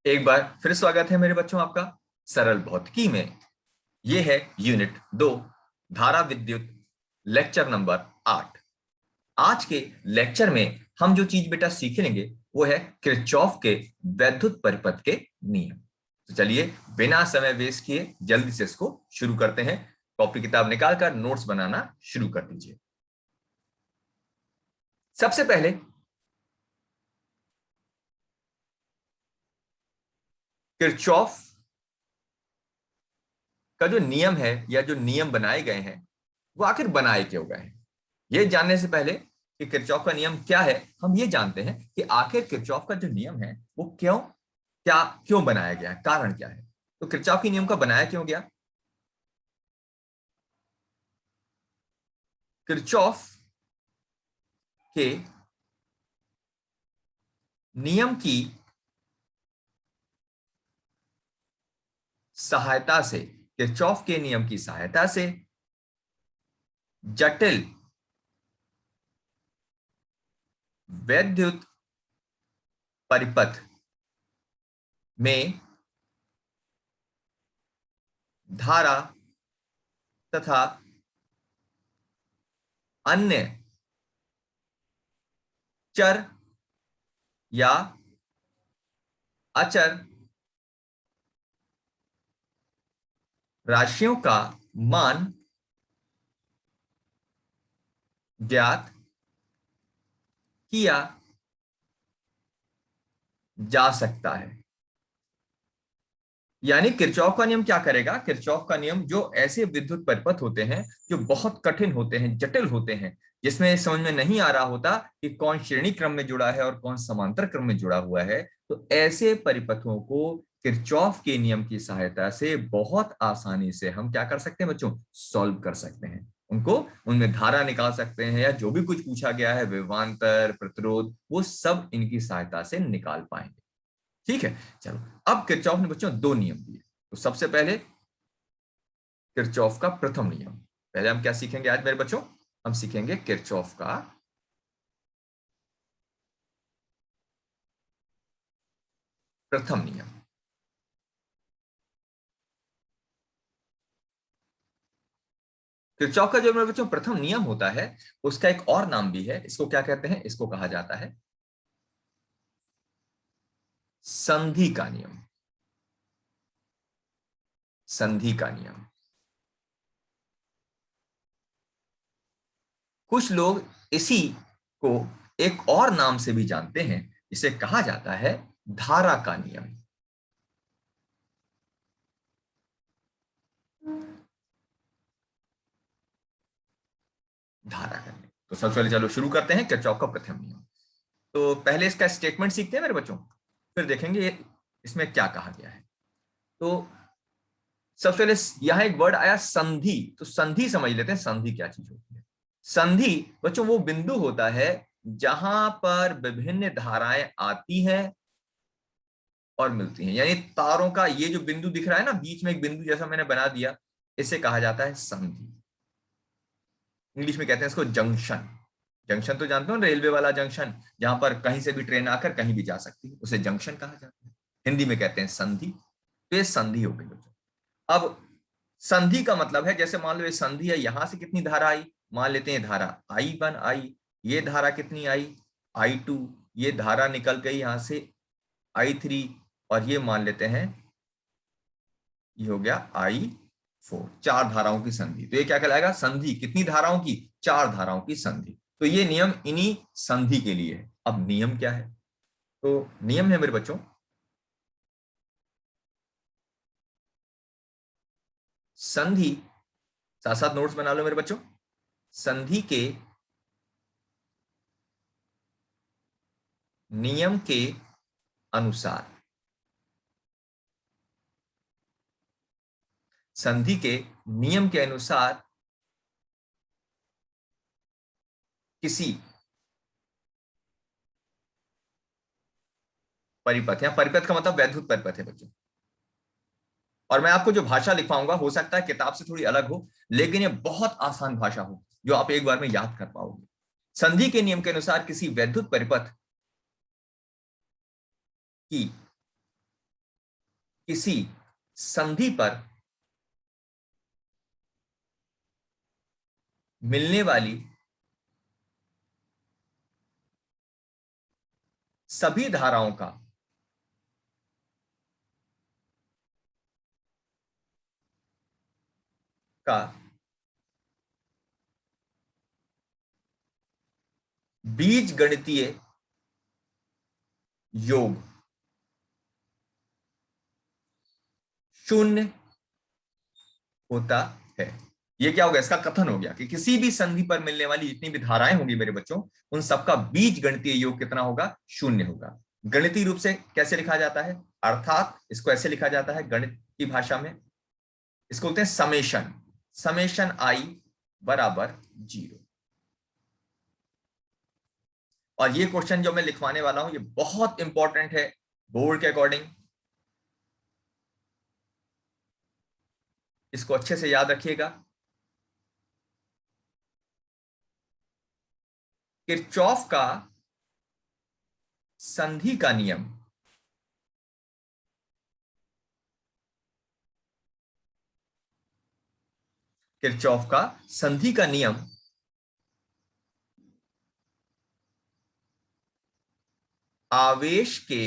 एक बार फिर स्वागत है मेरे बच्चों आपका सरल भौतिकी में। यह है यूनिट 2 धारा विद्युत लेक्चर नंबर 8। आज के लेक्चर में हम जो चीज बेटा सीखेंगे वो है किरचॉफ के वैद्युत परिपथ के नियम। तो चलिए बिना समय वेस्ट किए जल्दी से इसको शुरू करते हैं। कॉपी किताब निकालकर नोट्स बनाना शुरू कर दीजिए। सबसे पहले किरचॉफ का जो नियम है या जो नियम बनाए गए हैं वो आखिर बनाए क्यों गए हैं, ये जानने से पहले कि किरचॉफ का नियम क्या है हम ये जानते हैं कि आखिर किरचॉफ का जो नियम है वो क्यों बनाया गया है, कारण क्या है। तो किरचॉफ के नियम का बनाया क्यों गया। किरचॉफ के नियम की सहायता से, किरचॉफ के नियम की सहायता से जटिल वैद्युत परिपथ में धारा तथा अन्य चर या अचर राशियों का मान ज्ञात किया जा सकता है। यानी किरचॉफ का नियम क्या करेगा, किरचॉफ का नियम जो ऐसे विद्युत परिपथ होते हैं जो बहुत कठिन होते हैं, जटिल होते हैं, जिसमें समझ में नहीं आ रहा होता कि कौन श्रेणी क्रम में जुड़ा है और कौन समांतर क्रम में जुड़ा हुआ है, तो ऐसे परिपथों को किरचॉफ के नियम की सहायता से बहुत आसानी से हम क्या कर सकते हैं बच्चों, सॉल्व कर सकते हैं। उनको उनमें धारा निकाल सकते हैं या जो भी कुछ पूछा गया है, विभवांतर, प्रतिरोध, वो सब इनकी सहायता से निकाल पाएंगे। ठीक है, चलो अब किरचॉफ ने बच्चों दो नियम दिए। तो सबसे पहले किरचॉफ का प्रथम नियम। पहले हम क्या सीखेंगे आज मेरे बच्चों, हम सीखेंगे किरचॉफ का प्रथम नियम। किरचॉफ का जो मेरे बच्चों प्रथम नियम होता है उसका एक और नाम भी है। इसको क्या कहते हैं, इसको कहा जाता है संधि का नियम। संधि का नियम। कुछ लोग इसी को एक और नाम से भी जानते हैं, इसे कहा जाता है धारा का नियम। धारा का नियम। तो सबसे पहले चलो शुरू करते हैं किरचॉफ का प्रथम नियम। तो पहले इसका स्टेटमेंट सीखते हैं मेरे बच्चों, फिर देखेंगे इसमें क्या कहा गया है। तो सबसे पहले यहां एक वर्ड आया संधि। तो संधि समझ लेते हैं, संधि क्या चीज होती है। संधि बच्चों वो बिंदु होता है जहां पर विभिन्न धाराएं आती हैं और मिलती हैं। यानी तारों का ये जो बिंदु दिख रहा है ना, बीच में एक बिंदु जैसा मैंने बना दिया, इसे कहा जाता है संधि। इंग्लिश में कहते हैं इसको जंक्शन। जंक्शन तो जानते हो, रेलवे वाला जंक्शन, जहां पर कहीं से भी ट्रेन आकर कहीं भी जा सकती है, उसे जंक्शन कहा जाता है। हिंदी में कहते हैं संधि। तो ये संधि हो गई बच्चों। अब संधि का मतलब है, जैसे मान लो ये संधि है, यहां से कितनी धारा आई, मान लेते हैं धारा I1 आई, ये धारा कितनी आई I2, ये धारा निकल गई यहां से I3, और ये मान लेते हैं ये हो गया I4। चार धाराओं की संधि। तो ये क्या कहलाएगा, संधि। कितनी धाराओं की, चार धाराओं की संधि। तो ये नियम इन्हीं संधि के लिए है। अब नियम क्या है, तो नियम है मेरे बच्चों संधि, साथ साथ नोट्स बना लो मेरे बच्चों। संधि के नियम के अनुसार, संधि के नियम के अनुसार किसी परिपथ, या परिपथ का मतलब वैद्युत परिपथ है बच्चों। और मैं आपको जो भाषा लिखवाऊंगा हो सकता है किताब से थोड़ी अलग हो, लेकिन ये बहुत आसान भाषा हो जो आप एक बार में याद कर पाओगे। संधि के नियम के अनुसार किसी वैद्युत परिपथ की किसी संधि पर मिलने वाली सभी धाराओं का बीज गणितीय योग शून्य होता है। ये क्या हो गया, इसका कथन हो गया कि किसी भी संधि पर मिलने वाली जितनी भी धाराएं होंगी मेरे बच्चों, उन सबका बीज गणितीय योग कितना होगा, शून्य होगा। गणितीय रूप से कैसे लिखा जाता है, अर्थात इसको ऐसे लिखा जाता है गणित की भाषा में, इसको बोलते हैं समेशन, समेशन आई बराबर 0। और ये क्वेश्चन जो मैं लिखवाने वाला हूं ये बहुत इंपॉर्टेंट है बोर्ड के अकॉर्डिंग, इसको अच्छे से याद रखिएगा। किरचॉफ का संधि का नियम किरचॉफ का संधि का नियम आवेश के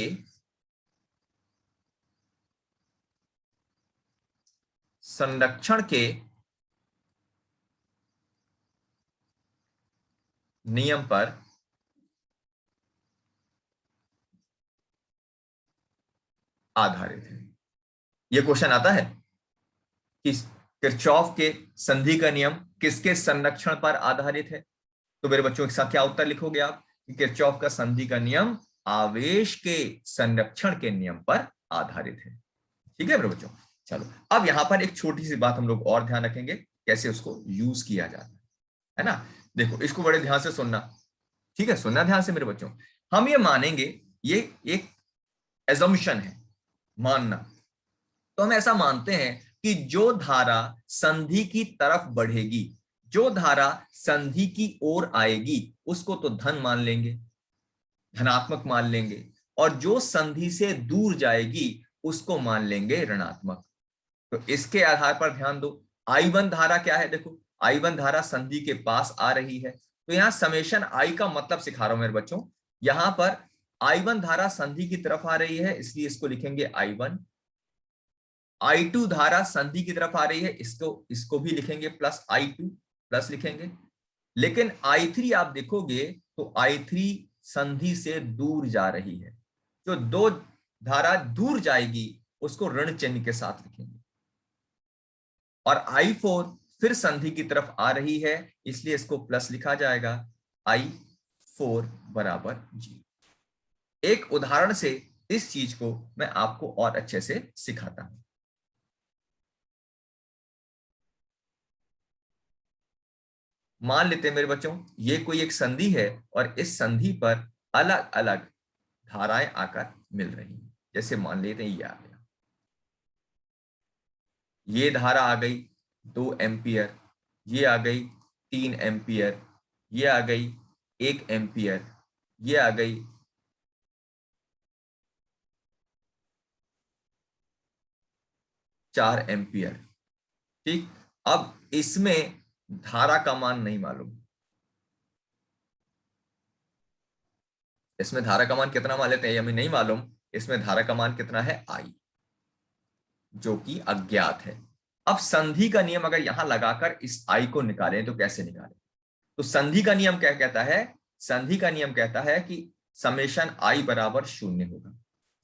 संरक्षण के नियम पर आधारित है। यह क्वेश्चन आता है कि किरचॉफ के संधि का नियम किसके संरक्षण पर आधारित है, तो मेरे बच्चों इसका क्या उत्तर लिखोगे आप कि किरचॉफ का संधि का नियम आवेश के संरक्षण के नियम पर आधारित है। ठीक है मेरे बच्चों, चलो अब यहां पर एक छोटी सी बात हम लोग और ध्यान रखेंगे कैसे उसको यूज किया जाता है ना। देखो इसको बड़े ध्यान से सुनना, ठीक है, सुनना ध्यान से मेरे बच्चों। हम ये मानेंगे, ये एक एजम्पशन है, मानना, तो हम ऐसा मानते हैं कि जो धारा संधि की तरफ बढ़ेगी, जो धारा संधि की ओर आएगी उसको तो धन मान लेंगे, धनात्मक मान लेंगे, और जो संधि से दूर जाएगी उसको मान लेंगे ऋणात्मक। तो इसके आधार पर ध्यान दो, I1 धारा क्या है, देखो I1 धारा संधि के पास आ रही है, तो यहां समेशन I का मतलब सिखा रहा हूं मेरे बच्चों। यहां पर I1 धारा संधि की तरफ आ रही है इसलिए इसको लिखेंगे I1। I2 धारा संधि की तरफ आ रही है, इसको भी लिखेंगे प्लस I2, प्लस लिखेंगे। लेकिन I3 आप देखोगे तो I3 संधि से दूर जा रही है, जो दो धारा दूर जाएगी उसको ऋण चिन्ह के साथ लिखेंगे। और I4 फिर संधि की तरफ आ रही है इसलिए इसको प्लस लिखा जाएगा, I4 बराबर 0। एक उदाहरण से इस चीज को मैं आपको और अच्छे से सिखाता हूं। मान लेते हैं मेरे बच्चों ये कोई एक संधि है और इस संधि पर अलग अलग धाराएं आकर मिल रही हैं। जैसे मान लेते हैं ये आ गया, ये धारा आ गई 2 एम्पियर, ये आ गई 3 एम्पियर, ये आ गई 1 एम्पियर, ये आ गई 4 एम्पियर। ठीक, अब इसमें धारा का मान नहीं मालूम, इसमें धारा का मान कितना मान लेते हैं हमें नहीं मालूम, इसमें धारा का मान कितना है I, जो कि अज्ञात है। अब संधि का नियम अगर यहां लगाकर इस I को निकालें तो कैसे निकालें, तो संधि का नियम क्या कहता है, संधि का नियम कहता है कि समेशन I बराबर 0 होगा,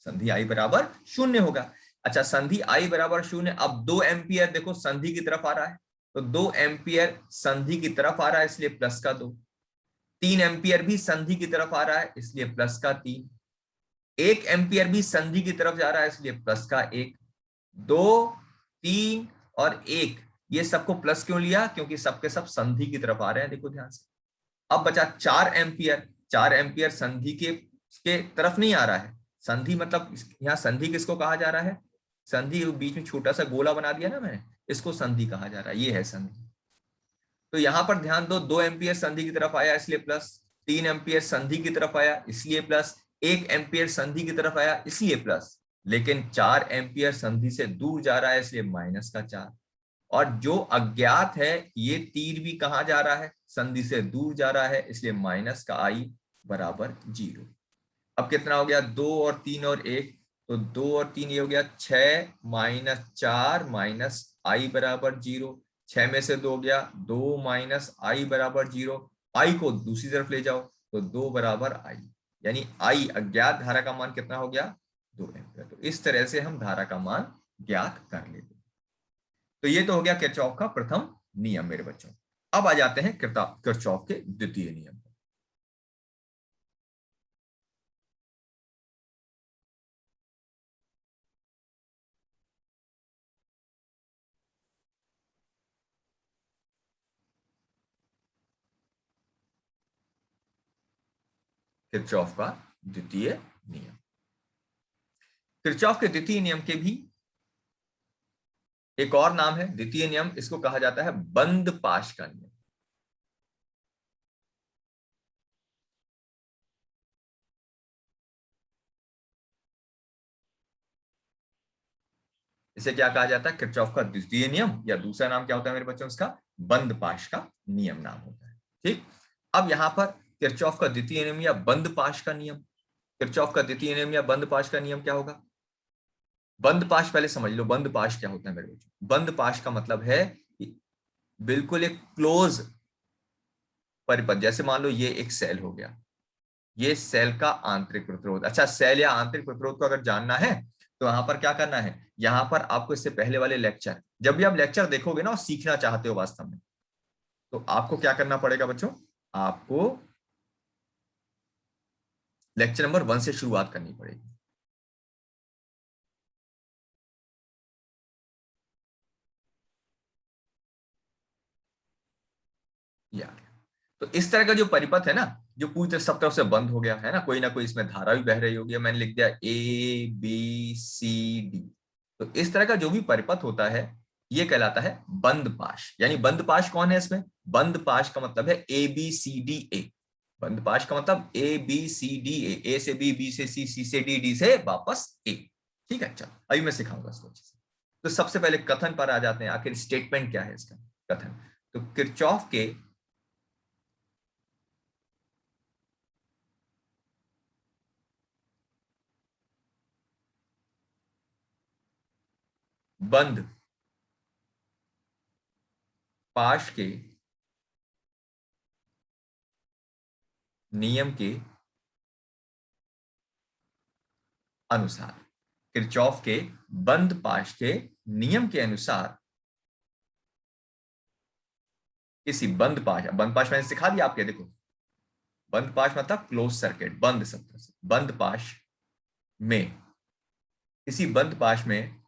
संधि I बराबर 0 होगा। अच्छा संधि I बराबर 0, अब 2 एम्पियर देखो संधि की तरफ आ रहा है, तो 2 एम्पियर संधि की तरफ आ रहा है इसलिए प्लस का 2, 3 एम्पियर भी संधि की तरफ आ रहा है इसलिए प्लस का 3, 1 एम्पियर भी संधि की तरफ जा रहा है इसलिए प्लस का 1, 2, 3 और 1, ये सबको प्लस क्यों लिया, क्योंकि सबके सब संधि की तरफ आ रहे हैं, देखो ध्यान से। अब बचा 4 एम्पियर, 4 एम्पियर संधि के तरफ नहीं आ रहा है, संधि मतलब यहाँ संधि किसको कहा जा रहा है, संधि बीच में छोटा सा गोला बना दिया ना मैंने, इसको संधि कहा जा रहा है, ये है संधि। तो यहां पर ध्यान दो, 2 एम्पियर संधि की तरफ आया इसलिए प्लस, 3 एम्पियर संधि की तरफ आया इसलिए प्लस, 1 एम्पियर संधि की तरफ आया इसलिए प्लस। लेकिन 4 एम्पियर संधि से दूर जा रहा है इसलिए -4। और जो अज्ञात है ये तीर भी कहां जा रहा है, संधि से दूर जा रहा है, इसलिए -i बराबर 0। अब कितना हो गया, 2 और 3 और 1, तो 2 और 3 ये हो गया 6 -4 -i बराबर 0। 6 में से 2 गया, 2 -i बराबर 0। i को दूसरी तरफ ले जाओ तो 2 बराबर i, यानी i अज्ञात धारा का मान कितना हो गया, 2 एम्पियर। तो इस तरह से हम धारा का मान ज्ञात कर लेते हैं। तो ये तो हो गया किरचॉफ का प्रथम नियम मेरे बच्चों। अब आ जाते हैं किरचॉफ के द्वितीय नियम। किरचॉफ का द्वितीय नियम। किरचॉफ के द्वितीय नियम के भी एक और नाम है द्वितीय नियम, इसको कहा जाता है बंद पाश का नियम। इसे क्या कहा जाता है, किरचॉफ का द्वितीय नियम, या दूसरा नाम क्या होता है मेरे बच्चों, इसका बंद पाश का नियम नाम होता है। ठीक, अब यहां पर किरचॉफ का द्वितीय नियम या बंद पाश का नियम, किरचॉफ का द्वितीय नियम या बंद पाश का नियम क्या होगा। बंद पाश पहले समझ लो, बंद पाश क्या होता है मेरे बच्चों। बंद पाश का मतलब है कि बिल्कुल एक क्लोज परिपथ, जैसे मान लो ये एक सेल हो गया, ये सेल का आंतरिक प्रतिरोध। अच्छा, सेल या आंतरिक प्रतिरोध को अगर जानना है तो यहां पर क्या करना है, यहां पर आपको इससे पहले वाले लेक्चर, जब भी आप लेक्चर देखोगे ना और सीखना चाहते हो वास्तव में, तो आपको क्या करना पड़ेगा बच्चों, आपको लेक्चर नंबर 1 से शुरुआत करनी पड़ेगी। या तो इस तरह का जो परिपथ है ना, जो पूरी तरह सब तरफ से बंद हो गया है ना कोई इसमें धारा भी बह रही होगी, मैंने लिख दिया ABCD। तो इस तरह का जो भी परिपथ होता है ये कहलाता है बंद पाश। यानी बंद पाश कौन है इसमें, बंद पाश का मतलब है ABCDA। बंद पाश का मतलब ABCDA, ए से बी से सी से डी से वापस ए। ठीक है, चलो अभी मैं सिखाऊंगा इसको अच्छे से। तो सबसे पहले कथन पर आ जाते हैं, आखिर स्टेटमेंट क्या है इसका। कथन, तो किरचॉफ के बंद पाश के नियम के अनुसार, किरचॉफ के बंद पाश के नियम के अनुसार किसी बंद पाश मैंने सिखा दिया आपके, देखो बंद पाश मतलब क्लोज सर्किट, बंद सब तरह से। बंद पाश में, किसी बंद पाश में,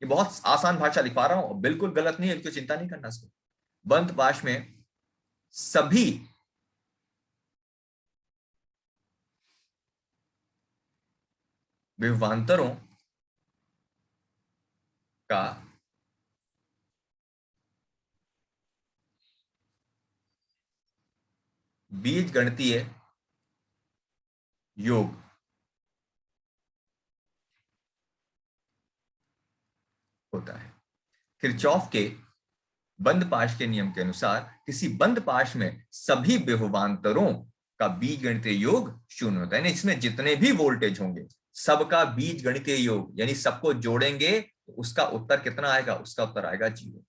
ये बहुत आसान भाषा लिखा रहा हूं, बिल्कुल गलत नहीं है, तो चिंता नहीं करना इसको। बंद पाश में सभी विभवांतरों का बीज गणितीय योग होता है। किरचॉफ के बंद पाश के नियम के अनुसार किसी बंद पाश में सभी विभवांतरों का बीजगणितीय योग शून्य होता है, यानी इसमें जितने भी वोल्टेज होंगे सबका बीजगणितीय योग, यानी सबको जोड़ेंगे तो उसका उत्तर कितना आएगा, उसका उत्तर आएगा 0।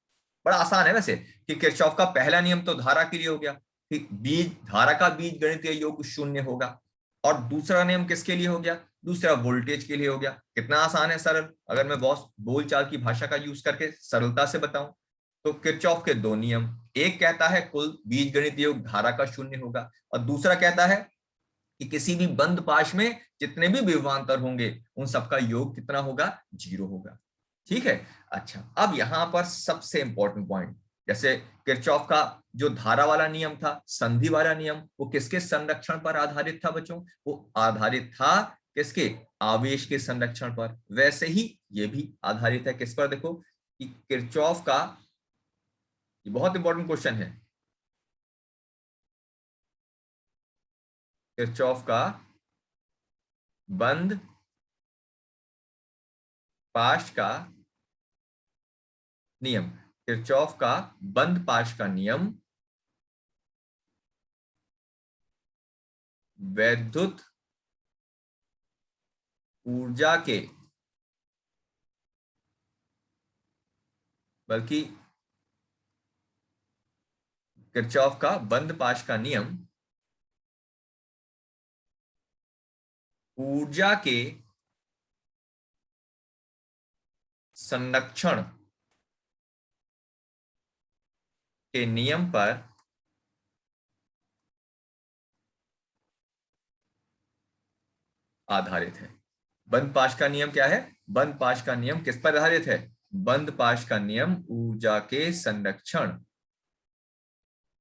बड़ा आसान है वैसे, कि किरचॉफ का पहला नियम तो धारा के लिए हो गया, कि बीज धारा का बीजगणितीय योग शून्य होगा। और दूसरा नियम किसके लिए हो गया, दूसरा वोल्टेज के लिए हो गया। कितना आसान है, सरल। अगर मैं बहुत बोलचाल की भाषा का यूज करके सरलता से बताऊं, तो किरचॉफ के 2 नियम, एक कहता है कुल बीजगणित योग धारा का शून्य होगा, और दूसरा कहता है कि किसी भी बंद पाश में जितने भी विभवांतर होंगे उन सबका योग कितना होगा, 0 होगा। ठीक है। अच्छा, अब यहां पर सबसे इंपॉर्टेंट पॉइंट, जैसे किरचॉफ का जो धारा वाला नियम था, संधि वाला नियम, वो किसके संरक्षण पर आधारित था बच्चों, वो आधारित था किसके, आवेश के संरक्षण पर। वैसे ही ये भी आधारित है किस पर, देखो कि किरचॉफ का, ये बहुत इंपॉर्टेंट क्वेश्चन है, किरचॉफ का बंद पाश का नियम, किरचॉफ का बंद पाश का नियम वैद्युत ऊर्जा के, बल्कि किरचॉफ का बंद पाश का नियम ऊर्जा के संरक्षण के नियम पर आधारित है। बंद पाश का नियम क्या है? बंद पाश का नियम किस पर आधारित है? बंद पाश का नियम ऊर्जा के संरक्षण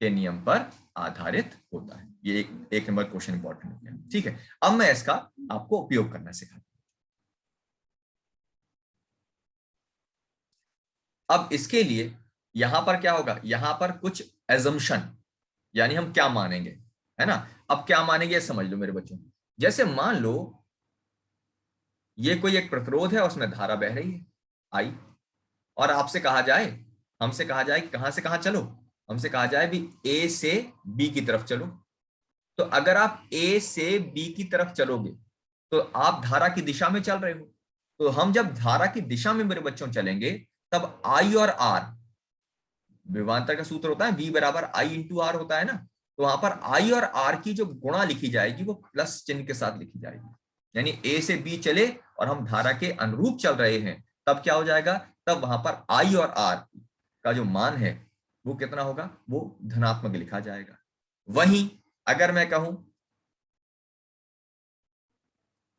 के नियम पर आधारित होता है। ये एक नंबर क्वेश्चन इंपॉर्टेंट हो गया। ठीक है, अब मैं इसका आपको उपयोग करना सिखाता हूं। अब इसके लिए यहां पर क्या होगा, यहां पर कुछ एजम्पशन, यानी हम क्या मानेंगे, है ना। अब क्या मानेंगे समझ लो मेरे बच्चों। जैसे मान लो ये कोई एक प्रतिरोध है, उसमें धारा बह रही है आई, और आपसे कहा जाए, हमसे कहा जाए कहां से कहां चलो, हमसे कहा जाए भी ए से बी की तरफ चलो। तो अगर आप ए से बी की तरफ चलोगे तो आप धारा की दिशा में चल रहे हो। तो हम जब धारा की दिशा में मेरे बच्चों चलेंगे, तब आई और आर, विभवांतर का सूत्र होता है V बराबर आई इंटू आर होता है ना। तो वहां पर आई और आर की जो गुणा लिखी जाएगी वो प्लस चिन्ह के साथ लिखी जाएगी। यानी ए से बी चले और हम धारा के अनुरूप चल रहे हैं, तब क्या हो जाएगा, तब वहां पर आई और आर का जो मान है वो कितना होगा, वो धनात्मक लिखा जाएगा। वहीं अगर मैं कहूं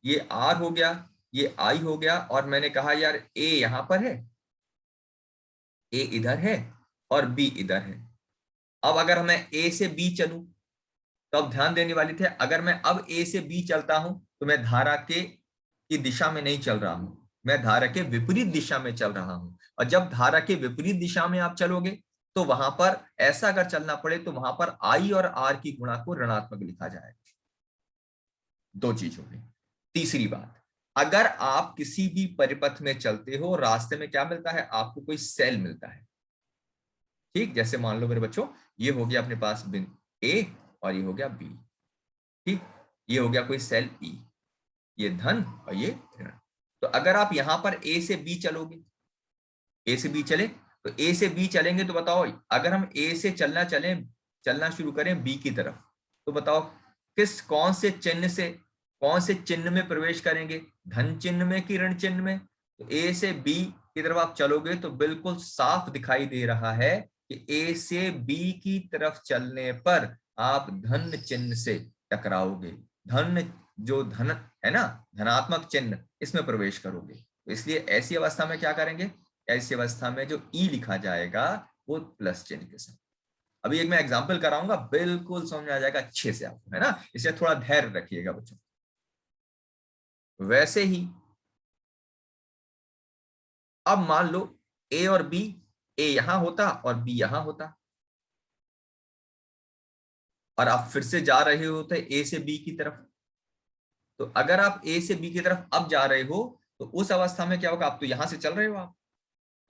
ये आर हो गया, ये आई हो गया, और मैंने कहा यार ए यहां पर है, ए इधर है और बी इधर है। अब अगर मैं ए से बी चलूं, तो अब ध्यान देने वाली थे, अगर मैं अब ए से बी चलता हूं तो मैं धारा के की दिशा में नहीं चल रहा हूं, मैं धारा के विपरीत दिशा में चल रहा हूं। और जब धारा के विपरीत दिशा में आप चलोगे तो वहां पर ऐसा अगर चलना पड़े तो वहां पर आई और आर की गुणा को ऋणात्मक लिखा जाएगा। दो चीज हो गई। तीसरी बात, अगर आप किसी भी परिपथ में चलते हो, रास्ते में क्या मिलता है, आपको कोई सेल मिलता है। ठीक, जैसे मान लो मेरे बच्चों ये हो गया अपने पास बिंदु ए और ये हो गया बी। ठीक, ये हो गया कोई सेल ई, ये धन और ये ऋण। तो अगर आप यहां पर ए से बी चलोगे, ए से बी चले, तो ए से बी चलेंगे तो बताओ, अगर हम ए से चलना शुरू करें बी की तरफ, तो बताओ कौन से चिन्ह से, कौन से चिन्ह में प्रवेश करेंगे, धन चिन्ह में कि ऋण चिन्ह में। तो ए से बी की तरफ आप चलोगे तो बिल्कुल साफ दिखाई दे रहा है कि ए से बी की तरफ चलने पर आप धन चिन्ह से टकराओगे। धन, जो धन है ना, धनात्मक चिन्ह, इसमें प्रवेश करोगे। तो इसलिए ऐसी अवस्था में क्या करेंगे, ऐसी अवस्था में जो ई लिखा जाएगा वो प्लस चिन्ह के साथ। अभी एक मैं एग्जांपल कराऊंगा, बिल्कुल समझ में आ जाएगा अच्छे से आपको, है ना। इसलिए थोड़ा धैर्य रखिएगा बच्चों। वैसे ही अब मान लो ए और बी, ए यहां होता और बी यहां होता, और आप फिर से जा रहे होते ए से बी की तरफ। तो अगर आप ए से बी की तरफ अब जा रहे हो तो उस अवस्था में क्या होगा, आप तो यहां से चल रहे हो आप,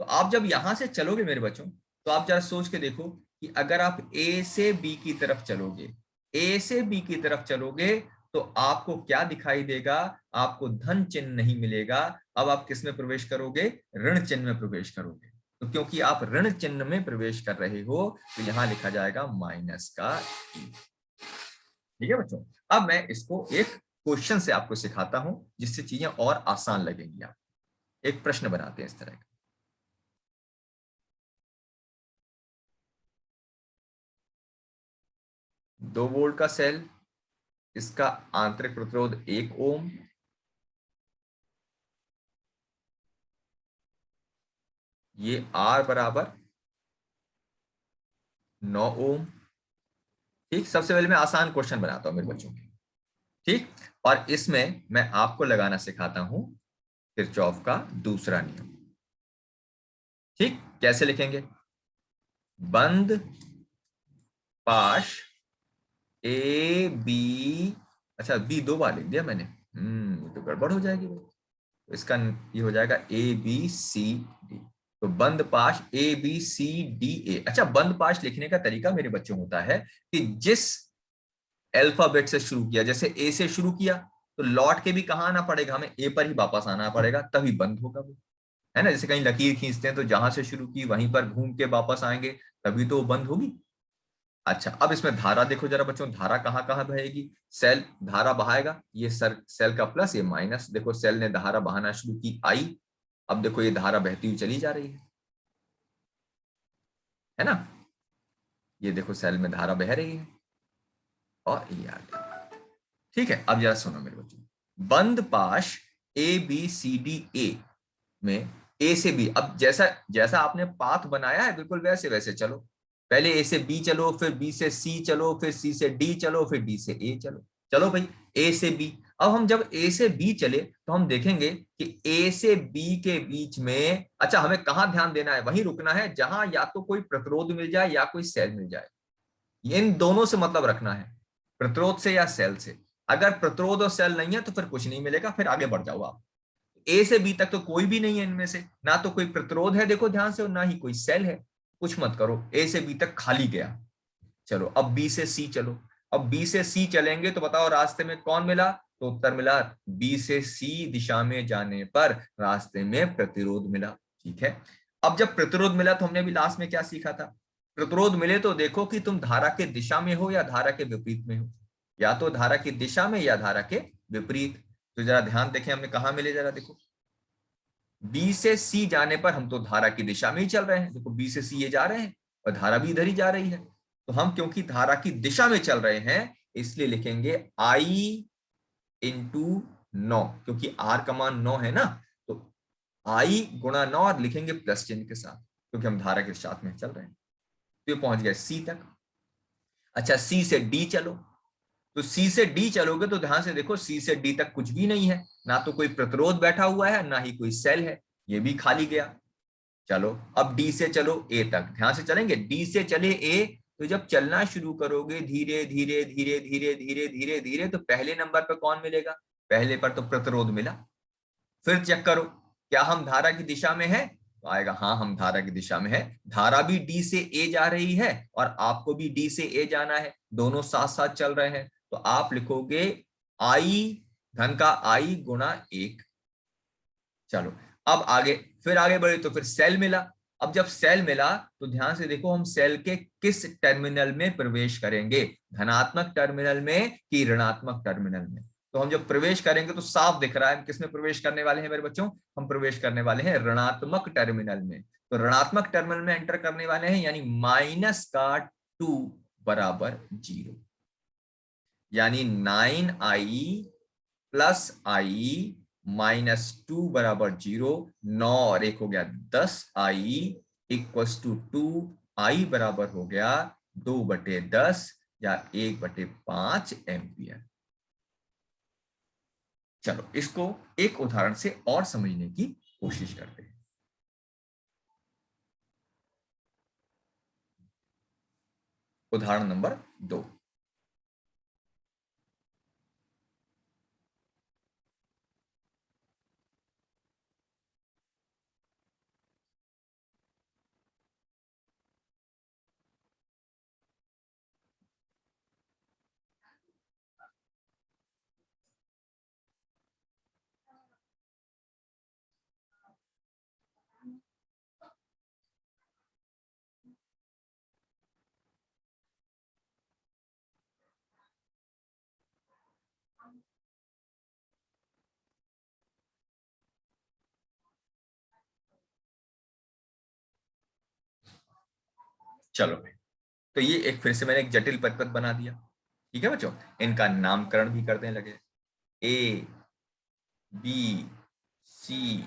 तो आप जब यहां से चलोगे मेरे बच्चों, तो आप जरा सोच के देखो कि अगर आप ए से बी की तरफ चलोगे, ए से बी की तरफ चलोगे, तो आपको क्या दिखाई देगा, आपको धन चिन्ह नहीं मिलेगा। अब आप किस में प्रवेश करोगे, ऋण चिन्ह में प्रवेश करोगे। तो क्योंकि आप ऋण चिन्ह में प्रवेश कर रहे हो तो यहां लिखा जाएगा माइनस का ई। ठीक है बच्चों, अब मैं इसको एक क्वेश्चन से आपको सिखाता हूं जिससे चीजें और आसान लगेंगी। आप एक प्रश्न बनाते हैं इस तरह का। 2 वोल्ट का सेल, इसका आंतरिक प्रतिरोध 1 ओम, ये आर बराबर 9 ओम। ठीक, सबसे पहले मैं आसान क्वेश्चन बनाता हूं मेरे बच्चों के। ठीक, और इसमें मैं आपको लगाना सिखाता हूं किरचॉफ का दूसरा नियम। ठीक, कैसे लिखेंगे, बंद पाश ए बी, अच्छा बी 2 बार लिख दिया मैंने, तो गड़बड़ हो जाएगी भाई। तो इसका ये हो जाएगा ए बी सी डी। तो बंद पाश ए बी सी डी ए। अच्छा, बंद पाश लिखने का तरीका मेरे बच्चों होता है कि जिस अल्फाबेट से शुरू किया, जैसे ए से शुरू किया तो लौट के भी कहाँ आना पड़ेगा, हमें ए पर ही वापस आना पड़ेगा, तभी बंद होगा वो, है ना। जैसे कहीं लकीर खींचते हैं तो जहां से शुरू की वहीं पर घूम के वापस आएंगे, तभी तो वो बंद होगी। अच्छा, अब इसमें धारा देखो जरा बच्चों, धारा कहाँ कहाँ बहेगी। सेल धारा बहाएगा, ये सर सेल का प्लस, ये माइनस। देखो सेल ने धारा बहाना शुरू की आई, अब देखो ये धारा बहती हुई चली जा रही है ना। ये देखो सेल में धारा बह रही है और ये आ गया। ठीक है, अब जरा सुनो मेरे बच्चों, बंद पाश ए बी सी डी ए में ए से बी, अब जैसा जैसा आपने पाथ बनाया है बिल्कुल वैसे वैसे चलो। पहले ए से बी चलो, फिर बी से सी चलो, फिर सी से डी चलो, फिर डी से ए चलो। चलो भाई, ए से बी। अब हम जब ए से बी चले तो हम देखेंगे कि ए से बी के बीच में, अच्छा हमें कहां ध्यान देना है, वहीं रुकना है जहां या तो कोई प्रतिरोध मिल जाए या कोई सेल मिल जाए। इन दोनों से मतलब रखना है, प्रतिरोध से या सेल से। अगर प्रतिरोध और सेल नहीं है तो फिर कुछ नहीं मिलेगा, फिर आगे बढ़ जाओ आप। ए से बी तक तो कोई भी नहीं है इनमें से, ना तो कोई प्रतिरोध है देखो ध्यान से, और ना ही कोई सेल है। कुछ मत करो, ए से बी तक खाली गया। चलो अब बी से सी चलो। अब बी से सी चलेंगे तो बताओ रास्ते में कौन मिला, तो उत्तर मिला बी से सी दिशा में जाने पर रास्ते में प्रतिरोध मिला। ठीक है, अब जब प्रतिरोध मिला तो हमने भी लास्ट में क्या सीखा था, प्रतिरोध मिले तो देखो कि तुम धारा के दिशा में हो या धारा के विपरीत में हो, या तो धारा की दिशा में या धारा के विपरीत। तो जरा ध्यान देखें हमने कहा मिले, जरा देखो बी से सी जाने पर हम तो धारा की दिशा में ही चल रहे हैं, देखो बी से सी ये जा रहे हैं और धारा भी इधर ही जा रही है। तो हम क्योंकि धारा की दिशा में चल रहे हैं इसलिए लिखेंगे आई इंटू 9, क्योंकि आर का मान 9 है ना, तो आई गुणा 9 और लिखेंगे प्लस चिन्ह के साथ, क्योंकि हम धारा के साथ में चल रहे हैं। तो ये पहुंच गया सी तक। अच्छा, सी से डी चलो। तो सी से डी चलोगे तो ध्यान से देखो सी से डी तक कुछ भी नहीं है, ना तो कोई प्रतिरोध बैठा हुआ है ना ही कोई सेल है, ये भी खाली गया। चलो अब डी से चलो ए तक, ध्यान से चलेंगे, डी से चले ए, तो जब चलना शुरू करोगे धीरे धीरे धीरे धीरे धीरे धीरे धीरे, तो पहले नंबर पर कौन मिलेगा, पहले पर तो प्रतिरोध मिला। फिर चेक करो क्या हम धारा की दिशा में है, तो आएगा हाँ हम धारा की दिशा में है, धारा भी डी से ए जा रही है और आपको भी डी से ए जाना है, दोनों साथ साथ चल रहे हैं। तो आप लिखोगे आई धन का आई गुणा 1। चलो अब आगे, फिर आगे बढ़े तो फिर सेल मिला। अब जब सेल मिला तो ध्यान से देखो हम सेल के किस टर्मिनल में प्रवेश करेंगे, धनात्मक टर्मिनल में कि ऋणात्मक टर्मिनल में। तो हम जब प्रवेश करेंगे तो साफ दिख रहा है हम किस में प्रवेश करने वाले हैं मेरे बच्चों, हम प्रवेश करने वाले हैं ऋणात्मक टर्मिनल में। तो ऋणात्मक टर्मिनल में एंटर करने वाले हैं, यानी माइनस का 2 बराबर 0, यानी 9i प्लस आई -2 बराबर 0। 9 और 1 हो गया 10i इक्वस टू 2i बराबर हो गया 2/10 या 1/5 एम्पियर। चलो इसको एक उदाहरण से और समझने की कोशिश करते हैं। उदाहरण नंबर 2। चलो तो ये एक फिर से मैंने एक जटिल परिपथ बना दिया। ठीक है बच्चों, इनका नामकरण भी करने लगे, A B C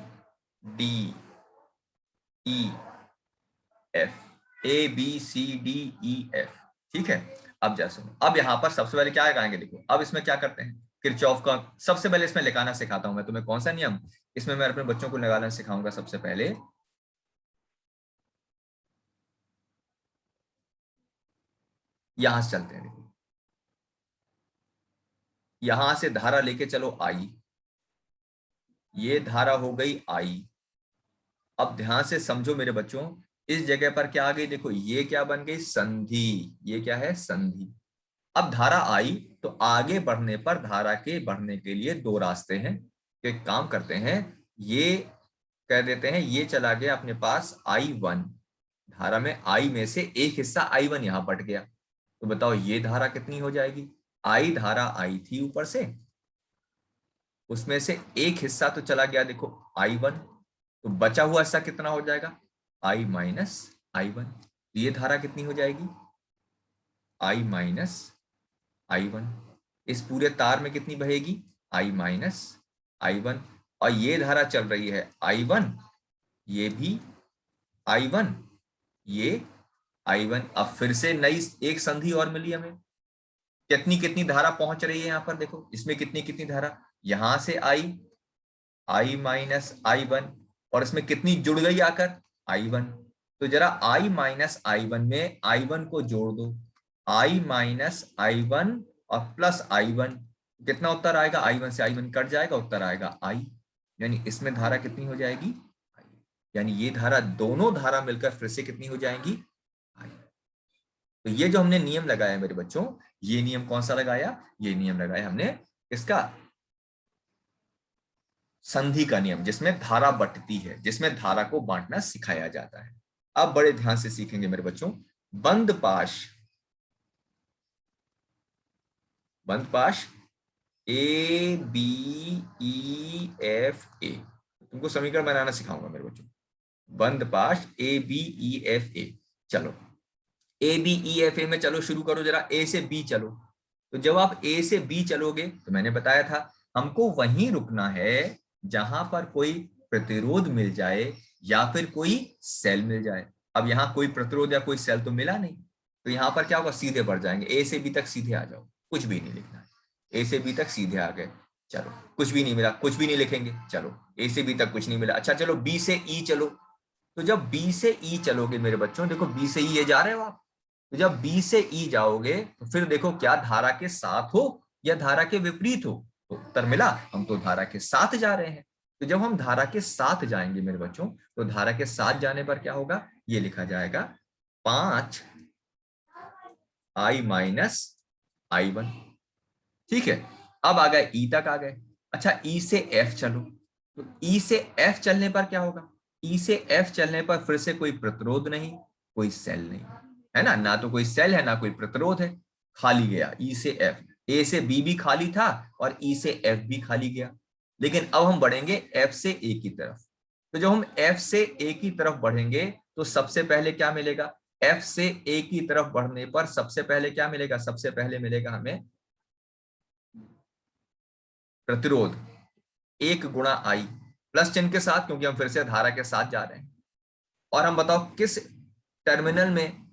D E F, A B C D E F. ठीक है, अब जैसे अब यहां पर सबसे पहले क्या लगाएंगे, देखो अब इसमें क्या करते हैं, किरचॉफ का सबसे पहले इसमें लगाना सिखाता हूं मैं तुम्हें। कौन सा नियम इसमें मैं अपने बच्चों को लगाना सिखाऊंगा सबसे पहले, यहां से चलते हैं। देखो यहां से धारा लेके चलो आई, ये धारा हो गई आई। अब ध्यान से समझो मेरे बच्चों, इस जगह पर क्या आ गई, देखो ये क्या बन गई, संधि। ये क्या है, संधि। अब धारा आई, तो आगे बढ़ने पर धारा के बढ़ने के लिए दो रास्ते हैं। तो एक काम करते हैं, ये कह देते हैं ये चला गया अपने पास I1। धारा में आई में से एक हिस्सा I1 यहां बट गया, तो बताओ ये धारा कितनी हो जाएगी। आई धारा आई थी ऊपर से, उसमें से एक हिस्सा तो चला गया देखो I1, तो बचा हुआ हिस्सा कितना हो जाएगा, I माइनस I1। ये धारा कितनी हो जाएगी, I माइनस I1। इस पूरे तार में कितनी बहेगी, I माइनस I1। और ये धारा चल रही है I1, ये भी I1, ये I1। अब फिर से नई एक संधि और मिली हमें। कितनी कितनी धारा पहुंच रही है यहां पर, देखो इसमें कितनी कितनी धारा, यहां से I माइनस I1, और इसमें कितनी जुड़ गई आकर, I1। तो जरा I माइनस I1 में I1 को जोड़ दो, I माइनस I1 और प्लस I1, कितना उत्तर आएगा, I1 से I1 कट जाएगा, उत्तर आएगा I। यानी इसमें धारा कितनी हो जाएगी, यानी ये धारा, दोनों धारा मिलकर फिर से कितनी हो जाएंगी, I। तो ये जो हमने नियम लगाया मेरे बच्चों, ये नियम कौन सा लगाया, ये नियम लगाया हमने इसका, संधि का नियम, जिसमें धारा बंटती है, जिसमें धारा को बांटना सिखाया जाता है। अब बड़े ध्यान से सीखेंगे मेरे बच्चों, बंद पाश, बंद पाश ABEFA, तुमको समीकरण बनाना सिखाऊंगा मेरे बच्चों। बंद पाश ABEFA, चलो ABEFA में चलो शुरू करो, जरा A से B चलो। तो जब आप A से B चलोगे, तो मैंने बताया था हमको वहीं रुकना है जहां पर कोई प्रतिरोध मिल जाए या फिर कोई सेल मिल जाए। अब यहाँ कोई प्रतिरोध या कोई सेल तो मिला नहीं, तो यहाँ पर क्या होगा, सीधे बढ़ जाएंगे, A से B तक सीधे आ जाओ, कुछ भी नहीं लिखना है। A से B तक सीधे आ गए, चलो कुछ भी नहीं मिला, कुछ भी नहीं लिखेंगे, चलो A से B तक कुछ नहीं मिला, अच्छा चलो B से E चलो। तो जब B से E चलोगे मेरे बच्चों, देखो B से E जा रहे हो आप, तो जब B से E जाओगे तो फिर देखो क्या धारा के साथ हो या धारा के विपरीत हो, तो उत्तर मिला, हम तो धारा के साथ जा रहे हैं। तो जब हम धारा के साथ जाएंगे मेरे बच्चों, तो धारा के साथ जाने पर क्या होगा, ये लिखा जाएगा 5I माइनस I1। ठीक है, अब आ गए E तक आ गए। अच्छा E से F चलो, तो E से F चलने पर क्या होगा, E से F चलने पर फिर से कोई प्रतिरोध नहीं, कोई सेल नहीं है ना, ना तो कोई सेल है ना कोई प्रतिरोध है, खाली गया E से F। A से B भी खाली था और E से F भी खाली गया। लेकिन अब हम बढ़ेंगे F से A की तरफ, तो जब हम F से A की तरफ बढ़ेंगे तो सबसे पहले क्या मिलेगा, F से A की तरफ बढ़ने पर सबसे पहले क्या मिलेगा, सबसे पहले मिलेगा हमें प्रतिरोध 1 गुणा I, प्लस चिन्ह के साथ, क्योंकि हम फिर से धारा के साथ जा रहे हैं। और हम बताओ किस टर्मिनल में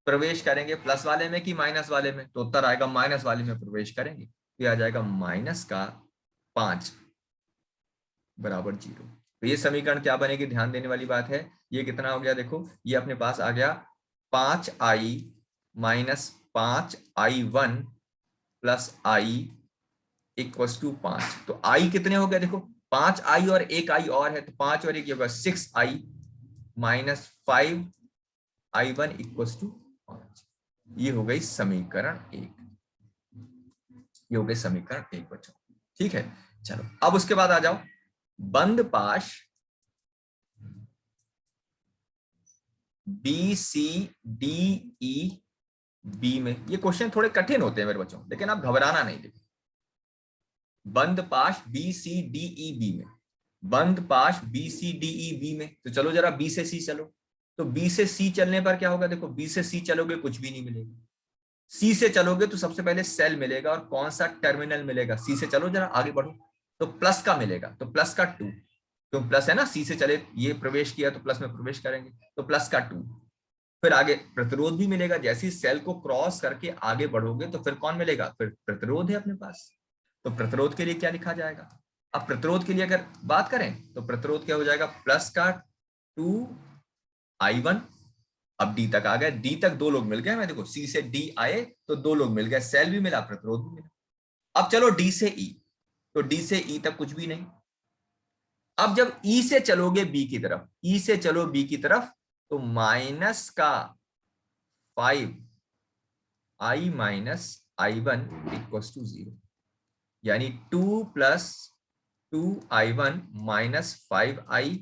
प्रवेश करेंगे, प्लस वाले में कि माइनस वाले में, तो उत्तर आएगा माइनस वाले में प्रवेश करेंगे, तो आ जाएगा माइनस का 5 बराबर 0। तो ये समीकरण क्या बनेगी, ध्यान देने वाली बात है, ये कितना हो गया, देखो ये अपने पास आ गया 5I minus 5I1 plus I equal to 5। तो I कितने हो गए, देखो 5I और 1I और है, तो 5 और 1 होगा 6I minus 5I1 equal to 5। ये हो गई समीकरण 1, ये हो गई समीकरण 1 बच्चों। ठीक है, चलो अब उसके बाद आ जाओ बंद पाश BCDE B में। ये क्वेश्चन थोड़े कठिन होते हैं मेरे बच्चों, लेकिन आप घबराना नहीं, देखिए बंद पाश BCDE B में, बंद पाश BCDE B में। तो चलो जरा B से C चलो, तो B से C चलने पर क्या होगा, देखो B से C चलोगे कुछ भी नहीं मिलेगा, C से चलोगे तो सबसे पहले सेल मिलेगा, और कौन सा टर्मिनल मिलेगा, C से चलो जरा आगे बढ़ो, तो प्लस का मिलेगा, तो प्लस का 2, क्यों प्लस है ना, C से चले ये प्रवेश किया तो प्लस में प्रवेश करेंगे, तो प्लस का 2। फिर आगे प्रतिरोध भी मिलेगा, जैसे ही सेल को क्रॉस करके आगे बढ़ोगे तो फिर कौन मिलेगा, फिर प्रतिरोध है अपने पास, तो प्रतिरोध के लिए क्या लिखा जाएगा। अब प्रतिरोध के लिए अगर बात करें तो प्रतिरोध क्या हो जाएगा, प्लस का 2I1। अब डी तक आ गए, डी तक दो लोग मिल गए हमें, देखो सी से डी आए तो दो लोग मिल गए, सेल भी मिला प्रतिरोध भी मिला। अब चलो डी से ई, तो डी से ई तक कुछ भी नहीं, अब जब ई से चलोगे बी की तरफ, ई से चलो बी की तरफ, तो माइनस का 5i minus i1 equals to 0, यानी 2 plus 2i1 minus 5i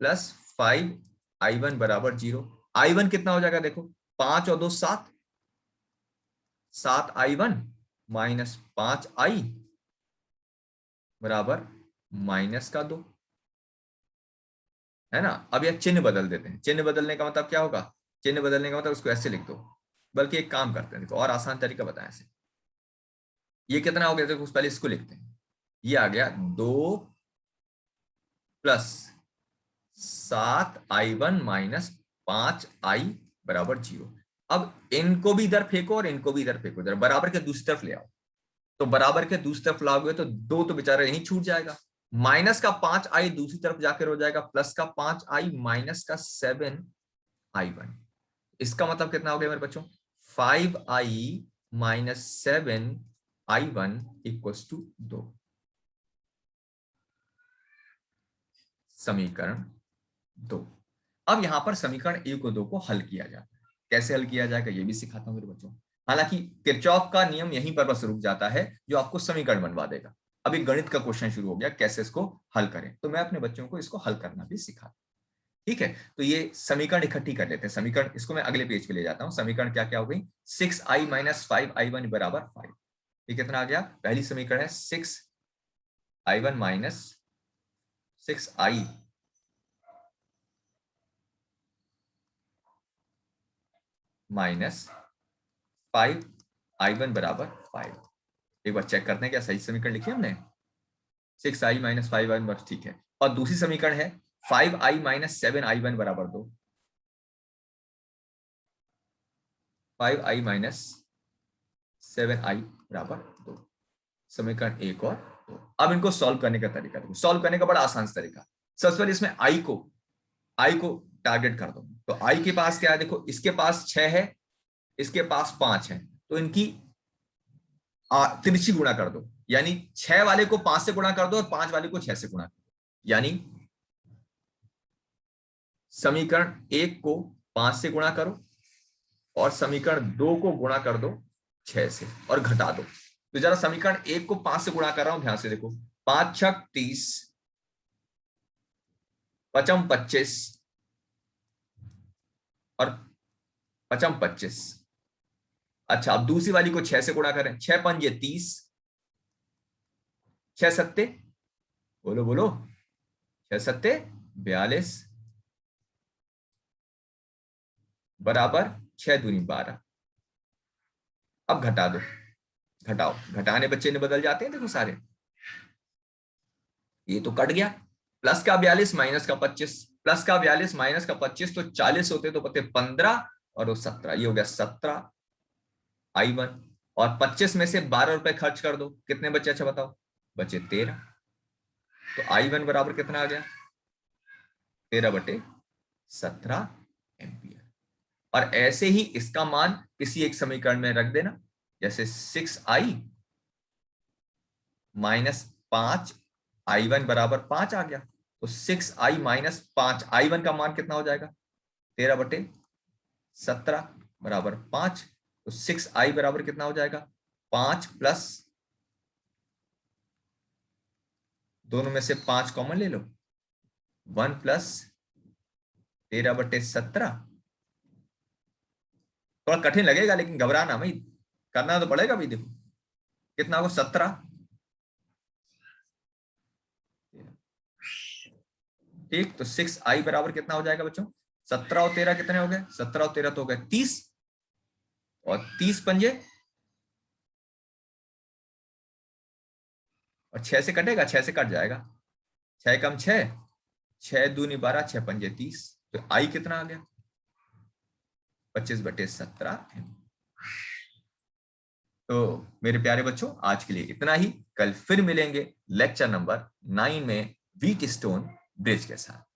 plus 5i1 बराबर 0। i1 कितना हो जाएगा देखो, 5 और 2 7, 7i1 माइनस 5i बराबर माइनस का 2, है ना। अब यह चिन्ह बदल देते हैं। चिन्ह बदलने का मतलब क्या होगा, चिन्ह बदलने का मतलब उसको ऐसे लिख दो, बल्कि एक काम करते हैं, देखो और आसान तरीका बताएं ऐसे। ये कितना हो गया देखो, पहले इसको लिखते हैं। ये आ गया 2 प्लस 7i1 माइनस 5i बराबर 0। अब इनको भी इधर फेंको और इनको भी इधर फेंको, इधर बराबर के दूसरी तरफ ले आओ। तो बराबर के दूसरी तरफ लाओगे तो 2 तो बेचारा यहीं छूट जाएगा। माइनस का 5i दूसरी तरफ जाकर हो जाएगा प्लस का 5i माइनस का 7i1। इसका मतलब कितना हो गया मेरे बच्चों, 5i minus 7i1 equals to 2। समीकरण 2। अब यहां पर समीकरण 1 और 2 को हल किया जाता है। कैसे हल किया जाएगा ये भी सिखाता हूं मेरे बच्चों। हालांकि किरचॉफ का नियम यहीं पर बस रुक जाता है, जो आपको समीकरण बनवा देगा। अभी गणित का क्वेश्चन शुरू हो गया, कैसे इसको हल करें, तो मैं अपने बच्चों को इसको हल करना भी सिखाता हूं। ठीक है, तो ये समीकरण इकट्ठी कर लेते हैं। समीकरण इसको मैं अगले पेज पे ले जाता हूं। समीकरण क्या क्या हो गई, 6i माइनस 5i1 बराबर 5। ये कितना आ गया, पहली समीकरण है 6i1 minus 6i minus 5i1 बराबर 5। एक बार चेक करते हैं क्या सही समीकरण लिखी हमने, 6i माइनस 5i1 बस ठीक है। और दूसरी समीकरण है 5i माइनस 7i1 बराबर 2। 5i माइनस 7i बराबर 2, समीकरण 1 और 2। अब इनको सॉल्व करने का तरीका देखो। सॉल्व करने का बड़ा आसान तरीका, सबसे पहले इसमें i को टारगेट कर दो। तो i के पास क्या है देखो, इसके पास 6 है, इसके पास 5 है, तो इनकी तिरछी गुणा कर दो। यानी 6 वाले को 5 से गुणा कर दो और 5 वाले को 6 से गुणा कर दो। यानी समीकरण 1 को 5 से गुणा करो और समीकरण 2 को गुणा कर दो 6 से और घटा दो। तो जरा समीकरण 1 को 5 से गुणा कर रहा हूं, ध्यान से देखो। 5 छक 30, पचम 25 और पचम 25। अच्छा, अब दूसरी वाली को 6 से गुणा करें। 6 पंजे 30, 6 सत्ते, बोलो बोलो, 6 सत्ते 42 बराबर 6 दूनी 12। अब घटा दो, घटाओ, घटाने बच्चे ने बदल जाते हैं देखो सारे। ये तो कट गया, प्लस का 42 माइनस का 25, प्लस का 42 माइनस का 25 तो 40 होते तो पते 15 और वो 17। ये हो गया 17i1 और 25 में से 12 रुपए खर्च कर दो, कितने बचे अच्छा बताओ, बचे 13। तो i1 बराबर कितना आ गया, 13/17 एम्पियर। और ऐसे ही इसका मान किसी एक समीकरण में रख देना, जैसे 6i माइनस 5i1 बराबर 5 आ गया। तो 6i माइनस 5i1 का मान कितना हो जाएगा, 13/17 बराबर 5। तो 6i बराबर कितना हो जाएगा, 5 प्लस, दोनों में से 5 कॉमन ले लो, 1 प्लस 13/17। थोड़ा कठिन लगेगा लेकिन घबराना भाई, करना तो पड़ेगा भाई। देखो कितना होगा, 17। ठीक, तो 6i बराबर कितना हो जाएगा बच्चों, 17 और 13 कितने हो गए, 17 और 13 तो हो गए 30, और 30 पंजे, और 6 से कटेगा, 6 से कट जाएगा, 6 कम 6, 6 दूनी 12, 6 पंजे 30। तो आई कितना आ गया, 25/17। तो मेरे प्यारे बच्चों, आज के लिए इतना ही। कल फिर मिलेंगे लेक्चर नंबर 9 में व्हीट स्टोन ब्रिज के साथ।